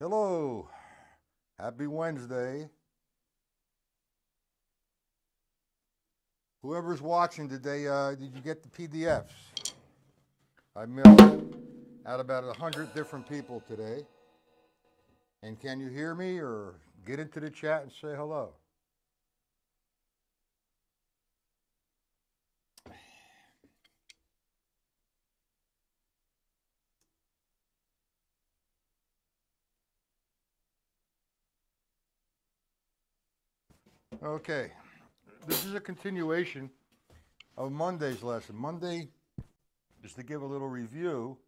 Hello. Happy Wednesday. Whoever's watching today, did you get the PDFs? I mailed it out about 100 different people today. And can you hear me or get into the chat and say hello? Okay. This is a continuation of Monday's lesson. Monday, just to give a little review,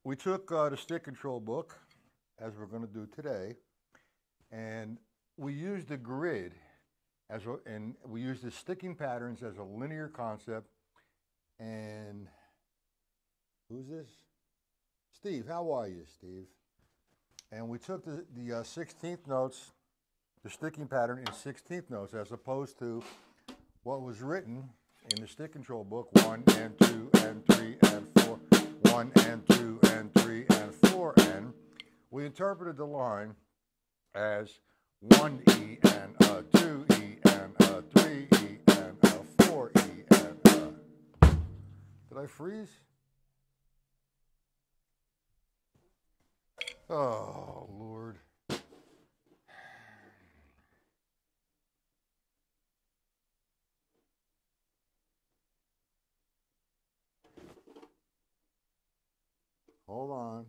we took the stick control book, as we're going to do today, and we used a grid and we used the sticking patterns as a linear concept. And who's this? Steve. How are you, Steve? And we took the 16th notes, the sticking pattern in 16th notes, as opposed to what was written in the stick control book: 1 and 2 and 3 and 4, 1 and 2 and 3 and 4, and we interpreted the line as 1E and a 2E and a 3E and a 4E and a... Did I freeze? Oh, Lord. Hold on.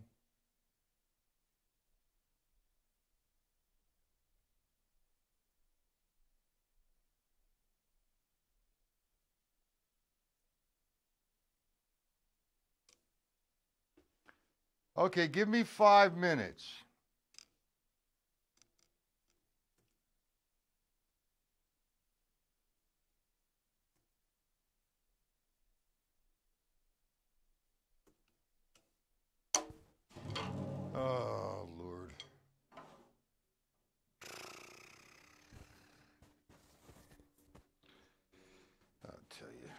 Okay, give me 5 minutes. Oh, Lord. I'll tell you.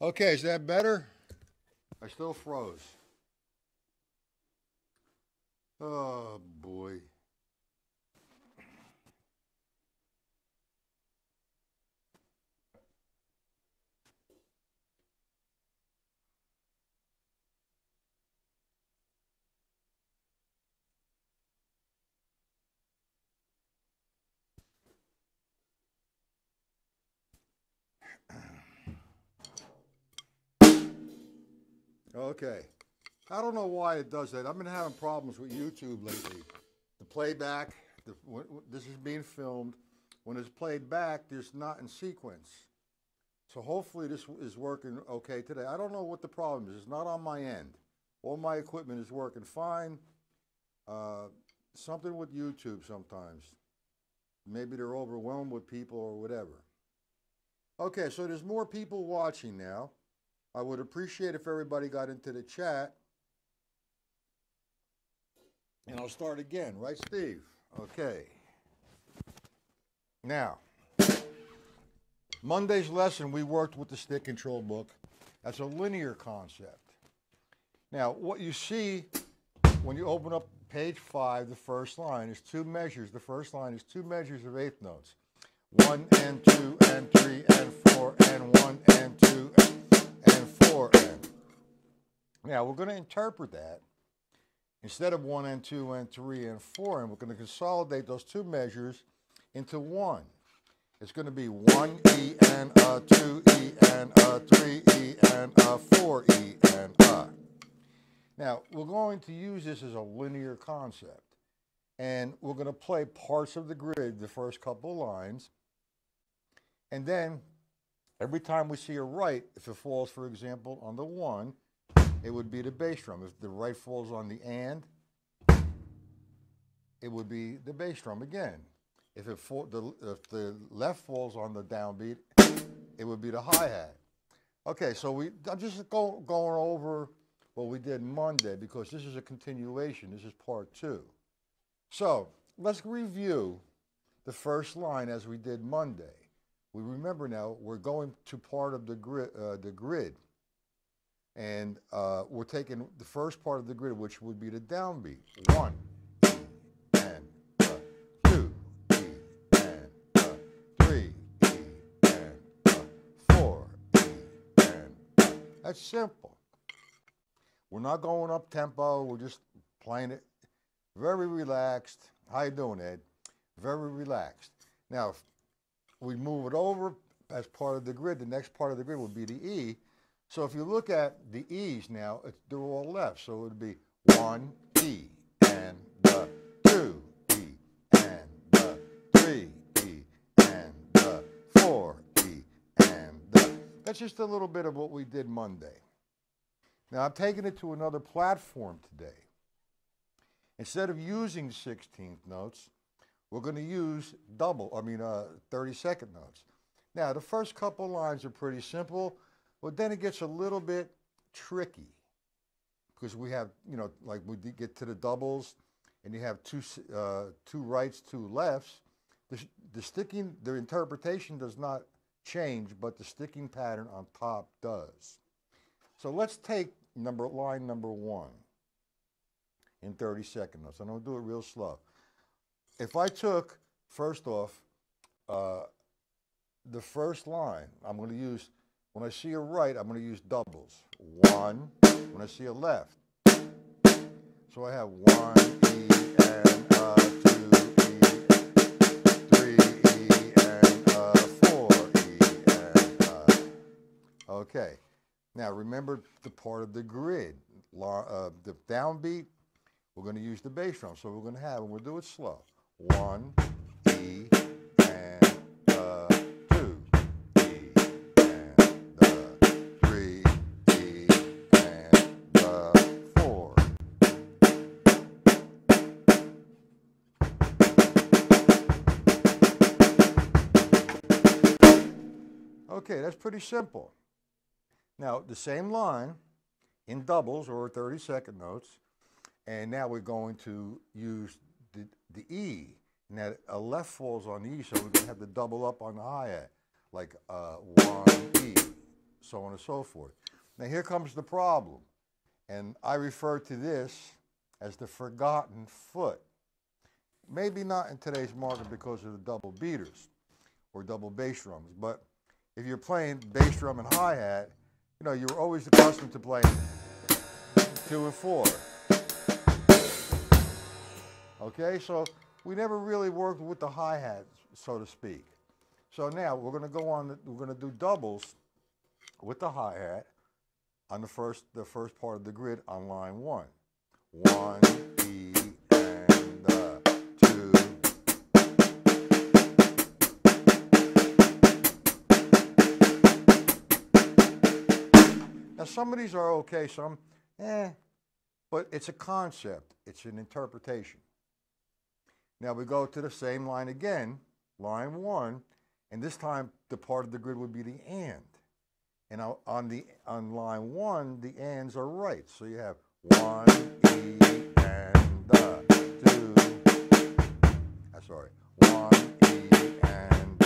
Okay, is that better? I still froze. Oh, boy. Okay. I don't know why it does that. I've been having problems with YouTube lately. The playback, this is being filmed. When it's played back, there's not in sequence. So hopefully this is working okay today. I don't know what the problem is. It's not on my end. All my equipment is working fine. Something with YouTube sometimes. Maybe they're overwhelmed with people or whatever. Okay, so there's more people watching now. I would appreciate if everybody got into the chat. And I'll start again, right, Steve? Okay. Now, Monday's lesson, we worked with the stick control book. That's a linear concept. Now, what you see when you open up page 5, the first line is two measures. The first line is two measures of eighth notes. 1 and 2 and 3 and 4 and 1 and 2 and 4 and. Now, we're going to interpret that. Instead of 1 and 2 and 3 and 4, and we're going to consolidate those two measures into one. It's going to be 1E and a, 2E and a, 3E and a, 4E and a. Now, we're going to use this as a linear concept. And we're going to play parts of the grid, the first couple lines. And then, every time we see a right, if it falls, for example, on the 1, it would be the bass drum. If the right falls on the and, it would be the bass drum again. If the left falls on the downbeat, it would be the hi-hat. Okay, so I'm just going over what we did Monday because this is a continuation. This is part 2. So let's review the first line as we did Monday. We remember now we're going to part of the grid. And we're taking the first part of the grid, which would be the downbeat. 1, E, and 2, E, and 3, E, and 4, E, and That's simple. We're not going up tempo. We're just playing it very relaxed. How you doing, Ed? Very relaxed. Now, if we move it over as part of the grid, the next part of the grid would be the E. So if you look at the E's now, they're all left. So it would be 1 E and 2 E and 3 E and 4 E and That's just a little bit of what we did Monday. Now I'm taking it to another platform today. Instead of using 16th notes, we're going to use 30-second notes. Now the first couple lines are pretty simple. But then it gets a little bit tricky because we have, like we get to the doubles and you have two rights, two lefts. The interpretation does not change, but the sticking pattern on top does. So let's take line number 1 in 30-second notes. I'm going to do it real slow. If I took, first off, the first line, I'm going to use, when I see a right, I'm going to use doubles. 1, when I see a left. So I have 1 E and 2 E, 3 E and 4 E and Okay. Now remember the part of the grid. The downbeat, we're going to use the bass drum. So we're going to have, and we'll do it slow. 1 E and 2 E and 3 E and 4. Okay, that's pretty simple. Now the same line in doubles or 30-second notes, and now we're going to use the E. Now a left falls on the E, so we're going to have to double up on the hi-hat, like 1 E, so on and so forth. Now here comes the problem, and I refer to this as the forgotten foot. Maybe not in today's market because of the double beaters or double bass drums, but if you're playing bass drum and hi-hat, you're always accustomed to playing 2 and 4. Okay, so we never really worked with the hi-hat, so to speak. So now we're going to go on. We're going to do doubles with the hi-hat on the first part of the grid on line 1. 1 E and 2. Now some of these are okay, some but it's a concept. It's an interpretation. Now we go to the same line again, line 1, and this time the part of the grid would be the and. And on line 1, the ands are right. So you have 1 E and 2. Sorry, 1 E and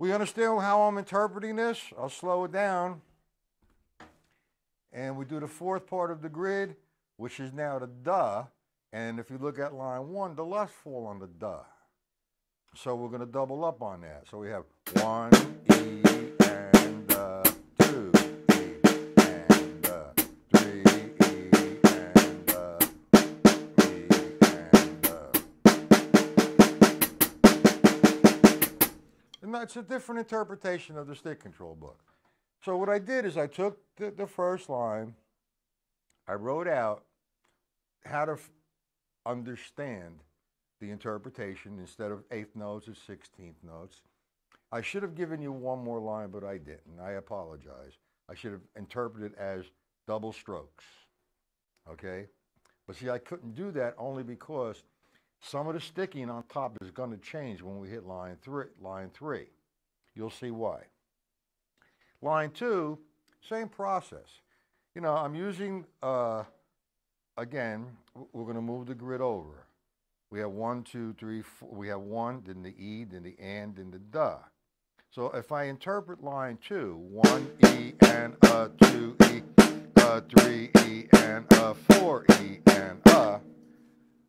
We understand how I'm interpreting this? I'll slow it down. And we do the fourth part of the grid, which is now the duh. And if you look at line 1, the left's fall on the duh. So we're going to double up on that. So we have 1, E, and 2, E, and 3, E, and E, and that's a different interpretation of the stick control book. So what I did is I took the first line, I wrote out how to understand the interpretation. Instead of eighth notes, it's 16th notes. I should have given you one more line, but I didn't. I apologize. I should have interpreted as double strokes, okay? But see, I couldn't do that only because some of the sticking on top is going to change when we hit line 3. You'll see why. Line 2, same process. You know, I'm using, again, we're going to move the grid over. We have 1, 2, 3, 4. We have 1, then the E, then the and, then the duh. So if I interpret line 2, 1 E and 2 E, 3 E and 4 E and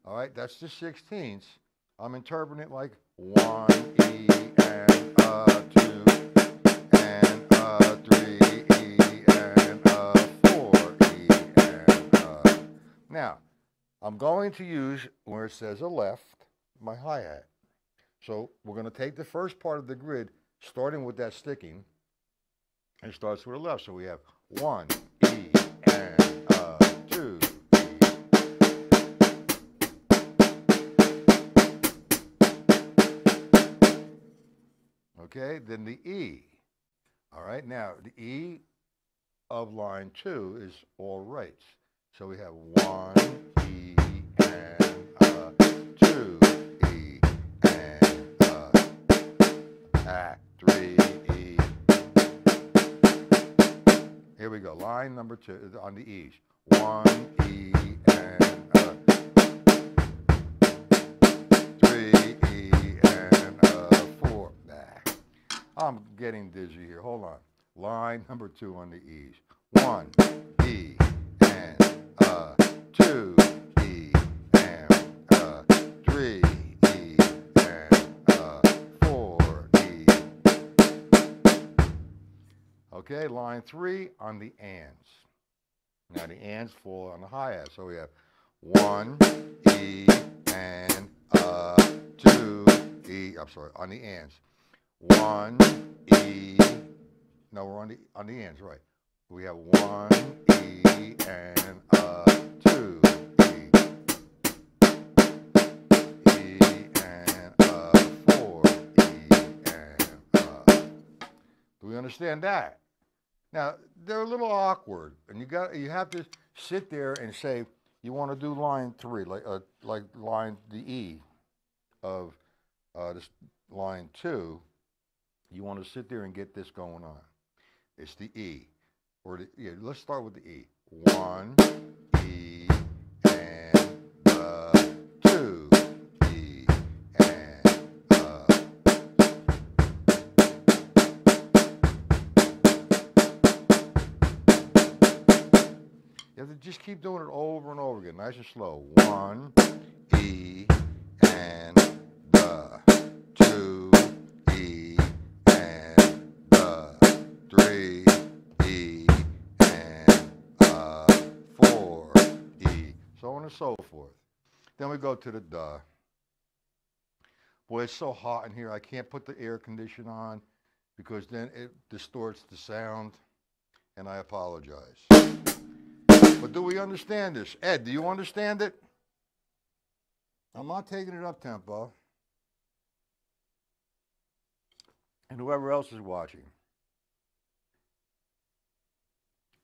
all right, that's the 16ths. I'm interpreting it like 1 E and 2 and 3 E and 4 E and now I'm going to use where it says a left, my hi-hat. So we're going to take the first part of the grid, starting with that sticking, and it starts with a left. So we have 1 E and 2 E. Okay, then the E. All right, now the E of line 2 is all rights. So we have 1 E and 2 E and 3 E. Here we go. Line number 2 on the E's. 1 E and 3 E and 4. I'm getting dizzy here. Hold on. Line number 2 on the E's. 1 E and 2 E and 3 E and 4 E. Okay, line 3 on the ands. Now the ands fall on the hi-hat. So we have 1 E and 2 E. I'm sorry, on the ands. 1 E. No, we're on the ands, right? We have 1 E and 2 E. E and 4 E and do we understand that? Now they're a little awkward, and you have to sit there and say you want to do line 3, like line the E of this line 2. You want to sit there and get this going on. It's the E. Or let's start with the E. 1 E and 2 E and you have to just keep doing it over and over again, nice and slow. 1 E and 2 E and 3 E and 4 E, so on and so forth. Then we go to the duh. Boy, it's so hot in here. I can't put the air conditioner on because then it distorts the sound, and I apologize. But do we understand this? Ed, do you understand it? I'm not taking it up tempo. And whoever else is watching.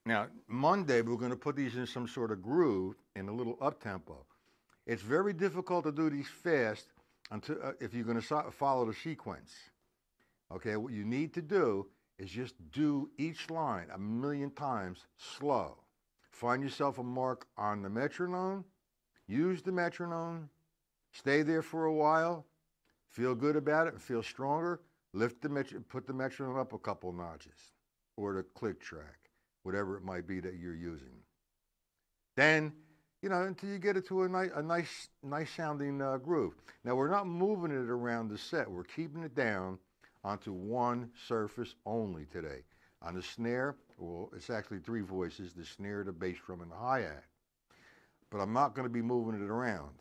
Now, Monday, we're going to put these in some sort of groove in a little up-tempo. It's very difficult to do these fast until, if you're going to follow the sequence. Okay, what you need to do is just do each line 1,000,000 times slow. Find yourself a mark on the metronome, use the metronome, stay there for a while, feel good about it and feel stronger, Lift the put the metronome up a couple notches, or the click track, whatever it might be that you're using. Then, until you get it to a nice sounding groove. Now we're not moving it around the set. We're keeping it down onto one surface only today. On the snare, well, it's actually three voices: the snare, the bass drum, and the hi-hat. But I'm not going to be moving it around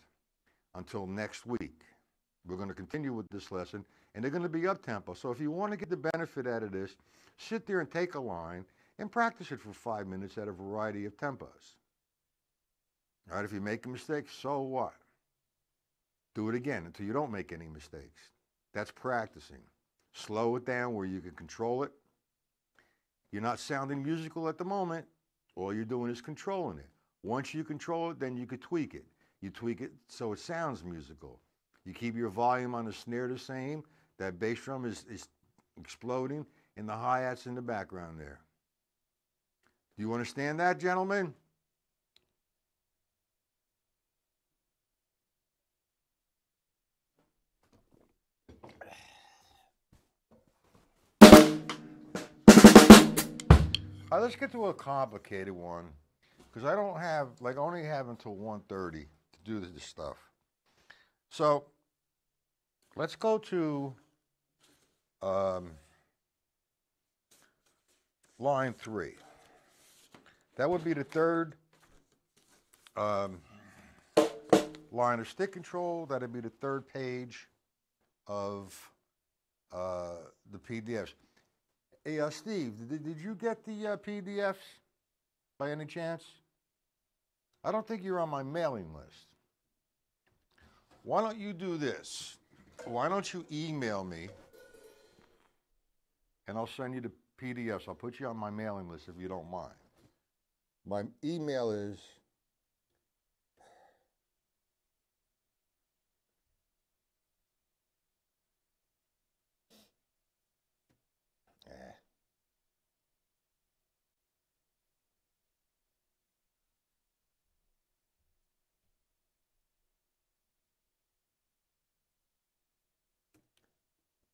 until next week. We're going to continue with this lesson, and they're going to be up-tempo. So if you want to get the benefit out of this, sit there and take a line and practice it for 5 minutes at a variety of tempos. All right, if you make a mistake, so what? Do it again until you don't make any mistakes. That's practicing. Slow it down where you can control it. You're not sounding musical at the moment. All you're doing is controlling it. Once you control it, then you could tweak it. You tweak it so it sounds musical. You keep your volume on the snare the same. That bass drum is exploding, and the hi-hat's in the background there. Do you understand that, gentlemen? All right, let's get to a complicated one, because I don't have, I only have until 1:30 to do this stuff. So let's go to line 3. That would be the third line of stick control. That would be the third page of the PDFs. Hey, Steve, did you get the PDFs by any chance? I don't think you're on my mailing list. Why don't you do this? Why don't you email me, and I'll send you the PDFs. I'll put you on my mailing list if you don't mind. My email is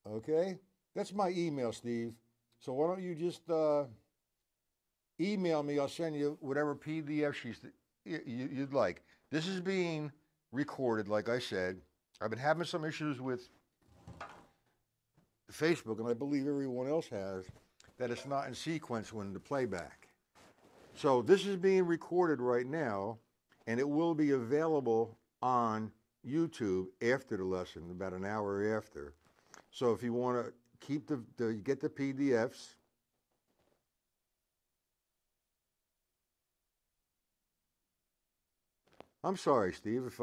okay? That's my email, Steve. So why don't you just email me? I'll send you whatever PDF sheets you'd like. This is being recorded, like I said. I've been having some issues with Facebook, and I believe everyone else has, that it's not in sequence when the playback. So this is being recorded right now, and it will be available on YouTube after the lesson, about an hour after. So if you want to keep get the PDFs, I'm sorry, Steve, if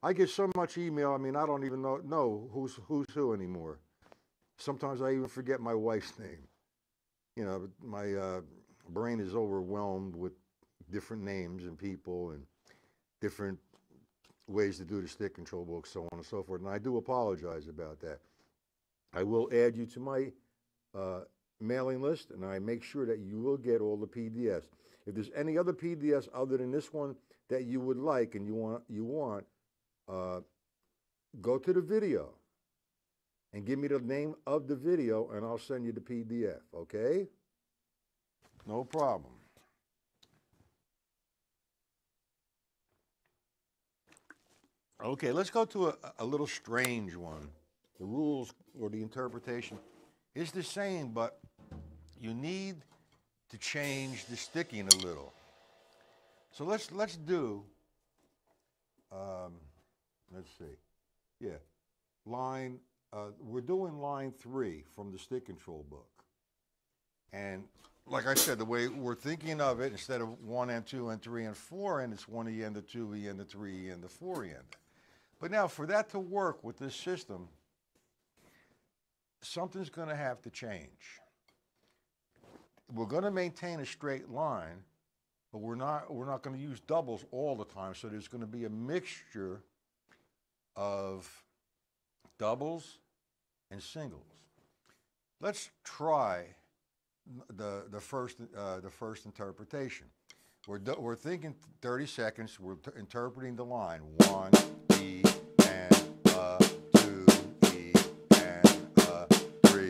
I get so much email, I mean, I don't even know who's who anymore. Sometimes I even forget my wife's name. You know, my brain is overwhelmed with different names and people and different ways to do the stick control book, so on and so forth. And I do apologize about that. I will add you to my mailing list, and I make sure that you will get all the PDFs. If there's any other PDFs other than this one that you would like and you want, go to the video and give me the name of the video, and I'll send you the PDF, okay? No problem. Okay, let's go to a little strange one. The rules or the interpretation is the same, but you need to change the sticking a little. So let's do, let's see, yeah, we're doing line 3 from the stick control book. And like I said, the way we're thinking of it, instead of 1 and 2 and 3 and 4, and it's 1 E and the 2 E and the 3 E and the 4 E and. But now for that to work with this system, something's going to have to change. We're going to maintain a straight line, but we're not going to use doubles all the time. So there's going to be a mixture of doubles and singles. Let's try the first interpretation. We're thinking 30 seconds. We're interpreting the line 1 E and 2 E and 3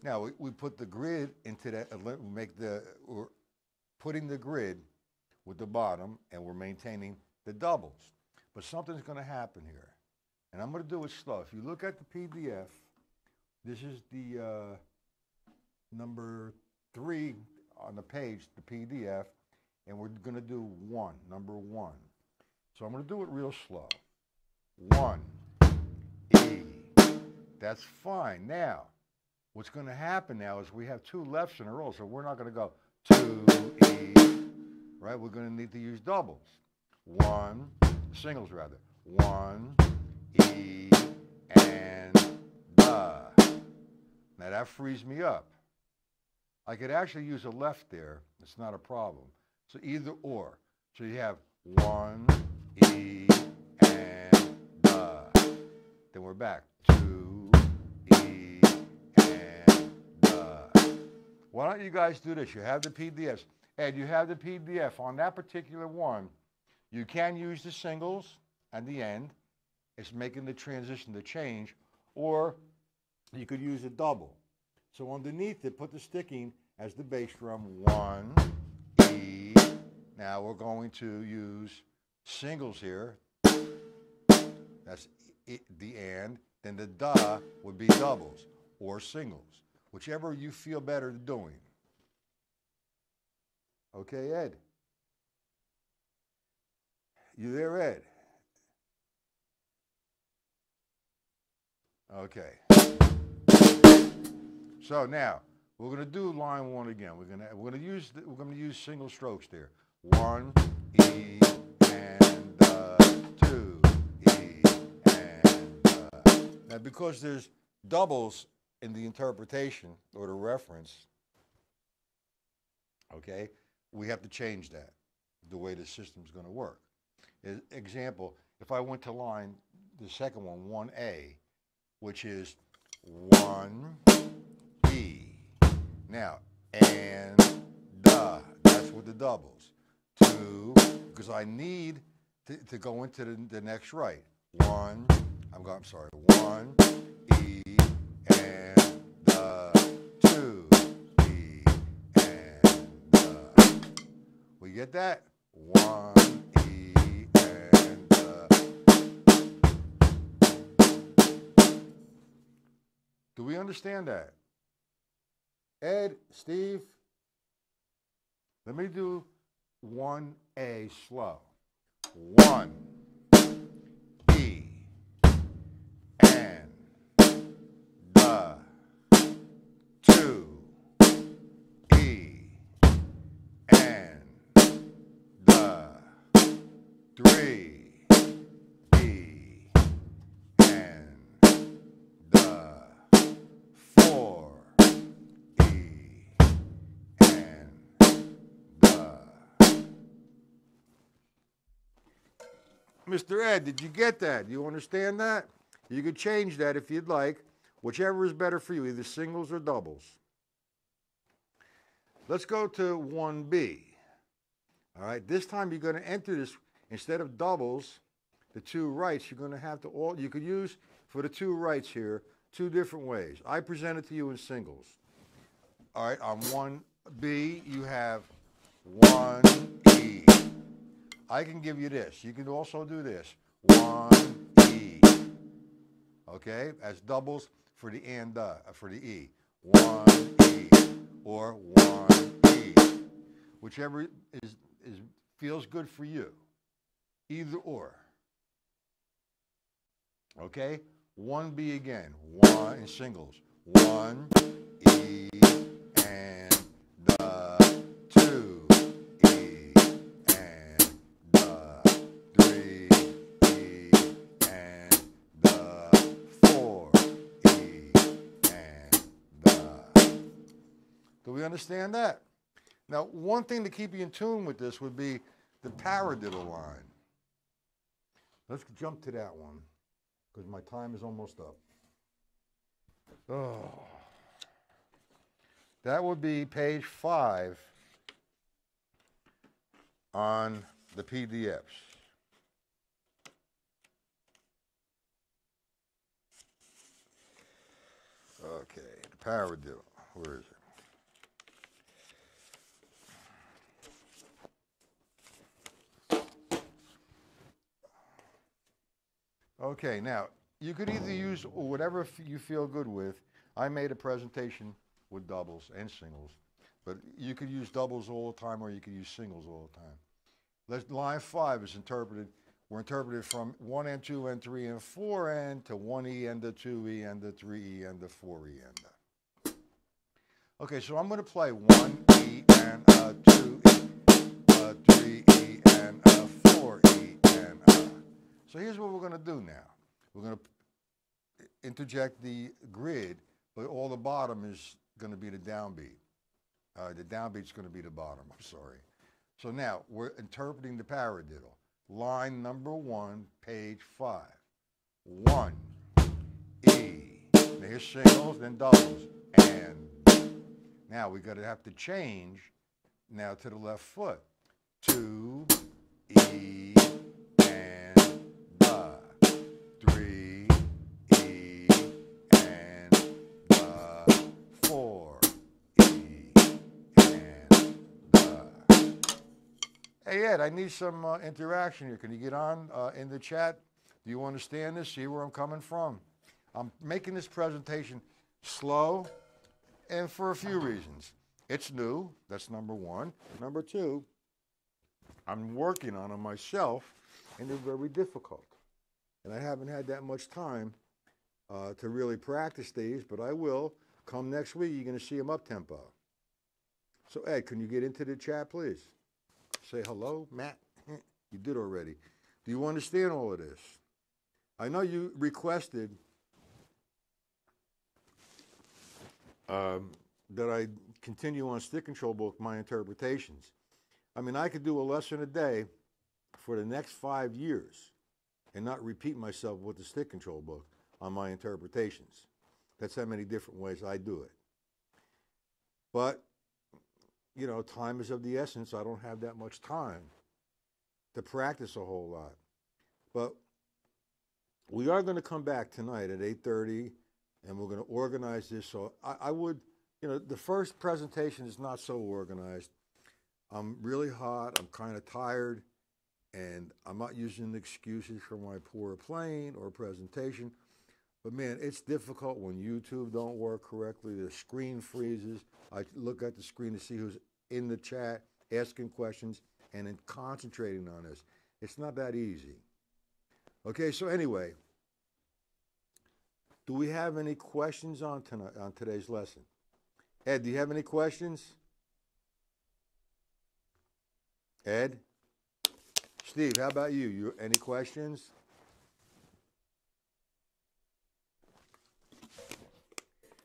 Now we put the grid into that, we're putting the grid with the bottom and we're maintaining the doubles. But something's going to happen here. And I'm going to do it slow. If you look at the PDF, this is the number 3 on the page, the PDF, and we're going to do number 1. So I'm going to do it real slow. 1, E. That's fine. Now, what's going to happen now is we have 2 lefts in a row, so we're not going to go 2, E, right? We're going to need to use doubles. 1, singles rather. 1, E, and da. Now that frees me up. I could actually use a left there. It's not a problem. So either or. So you have 1, E, and da. Then we're back. 2, E, and da. Why don't you guys do this? You have the PDFs. Ed, you have the PDF. On that particular one, you can use the singles at the end. It's making the transition to change. Or you could use a double. So underneath it, put the sticking as the bass drum. 1, E. Now we're going to use singles here. That's the and. Then the da would be doubles or singles, whichever you feel better doing. Okay, Ed? You there, Ed? Okay. So now we're going to do line 1 again. We're going to use single strokes there. 1, E, and 2, E, and now because there's doubles in the interpretation or the reference, okay, we have to change that the way the system's going to work. Example, if I went to line, the second one, 1A, which is 1, E. Now, and, da, that's with the doubles. 2, because I need to go into the next right. 1, 1, E, and, 2, E, and, we get that? 1, E, and, do we understand that? Ed, Steve, let me do 1A slow. 1, E, and, da, 2, E, and, da, 3, E, and, da, 4, E, and, da. Mr. Ed, did you get that? Do you understand that? You could change that if you'd like, whichever is better for you, either singles or doubles. Let's go to 1B. All right, this time you're going to enter this, instead of doubles, the 2 rights, you're going to have to, you could use, for the 2 rights here, 2 different ways. I present it to you in singles. All right, on 1B, you have 1, E. I can give you this. You can also do this. 1, E. Okay, as doubles for the and, for the E. 1, E. Or 1, E. Whichever feels good for you. Either or. Okay? 1B again. 1 in singles. 1, E, and, 2, E, and, 3, E, and, 4, E, and, do we understand that? Now, one thing to keep you in tune with this would be the paradiddle line. Let's jump to that one, because my time is almost up. Oh. That would be page 5 on the PDFs. Okay, the paradiddle. Where is it? Okay, now, you could either use whatever you feel good with. I made a presentation with doubles and singles, but you could use doubles all the time or you could use singles all the time. Line 5 is interpreted, we're interpreted from 1 and 2 and 3 and 4 and to 1E and the 2E and the 3E and the 4E and the. Okay, so I'm going to play 1E and a 2E, a 3E and a 4E and a. So here's what we're going to do now. We're going to interject the grid, but all the bottom is going to be the downbeat. The downbeat's going to be the bottom, I'm sorry. So now we're interpreting the paradiddle. Line number 1, page 5. 1, E. Now here's singles, then doubles, and. Now we're going to have to change now to the left foot. 2, E, and the. 3, E, and the. 4, E, and the. Hey Ed, I need some interaction here. Can you get on in the chat? Do you understand this? See where I'm coming from? I'm making this presentation slow. And for a few reasons. It's new, that's number 1. Number 2, I'm working on them myself, and they're very difficult. And I haven't had that much time to really practice these, but I will. Come next week, you're going to see them up-tempo. So Ed, can you get into the chat, please? Say hello, Matt. You did already. Do you understand all of this? I know you requested that I continue on Stick Control Book, my interpretations. I mean, I could do a lesson a day for the next 5 years and not repeat myself with the Stick Control Book on my interpretations. That's how many different ways I do it. But, you know, time is of the essence. I don't have that much time to practice a whole lot. But we are going to come back tonight at 8:30. And we're going to organize this. So I would, you know, the first presentation is not so organized. I'm really hot. I'm kind of tired. And I'm not using excuses for my poor playing or presentation. But, man, it's difficult when YouTube don't work correctly. The screen freezes. I look at the screen to see who's in the chat, asking questions, and then concentrating on this. It's not that easy. Okay, so anyway. Do we have any questions on today's lesson? Ed, do you have any questions? Ed? Steve, how about you? Any questions?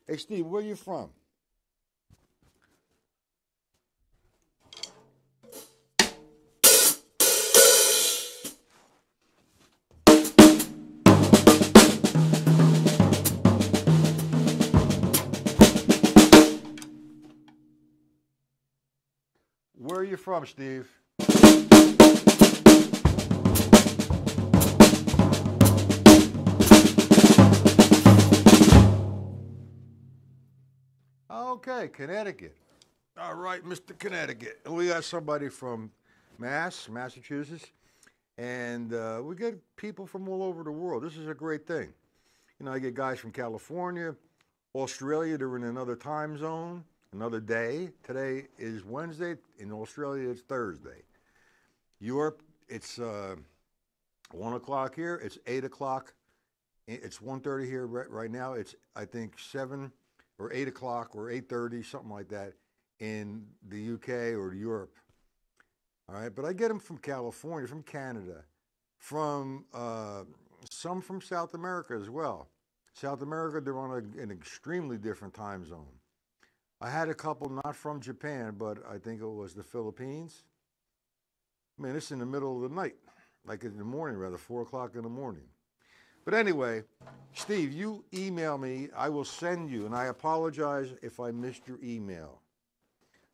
Hey, Steve, where are you from? Where are you from, Steve? Okay, Connecticut. All right, Mr. Connecticut. We got somebody from Massachusetts, and we get people from all over the world. This is a great thing. You know, I get guys from California, Australia, they're in another time zone. Another day. Today is Wednesday. In Australia, it's Thursday. Europe, it's 1 o'clock here. It's 8 o'clock. It's 1:30 here right now. It's, I think, 7 or 8 o'clock or 8:30, something like that, in the UK or Europe. All right, but I get them from California, from Canada, from some from South America as well. South America, they're on an extremely different time zone. I had a couple not from Japan, but I think it was the Philippines. Man, it's in the middle of the night, like in the morning, rather, 4 o'clock in the morning. But anyway, Steve, you email me. I will send you, and I apologize if I missed your email.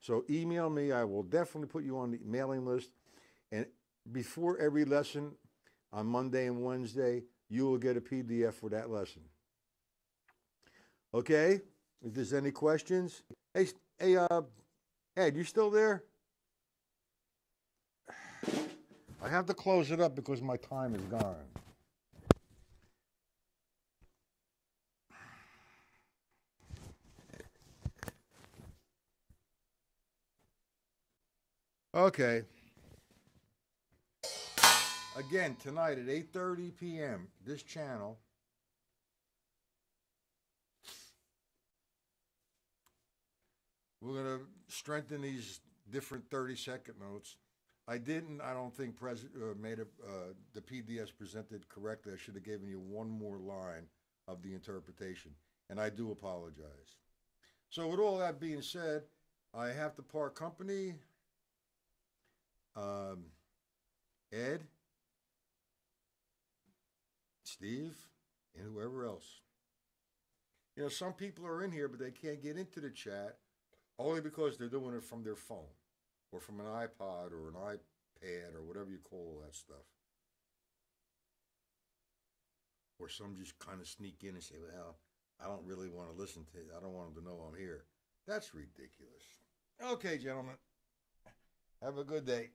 So email me. I will definitely put you on the mailing list. And before every lesson on Monday and Wednesday, you will get a PDF for that lesson. Okay? If there's any questions, hey, Ed, you still there? I have to close it up because my time is gone. Okay. Again, tonight at 8:30 p.m., this channel. We're going to strengthen these different 30-second notes. I don't think the PDS presented correctly. I should have given you one more line of the interpretation, and I do apologize. So with all that being said, I have to part company. Ed, Steve, and whoever else. You know, some people are in here, but they can't get into the chat only because they're doing it from their phone or from an iPod or an iPad or whatever you call all that stuff. Or some just kind of sneak in and say, well, I don't really want to listen to it. I don't want them to know I'm here. That's ridiculous. Okay, gentlemen. Have a good day.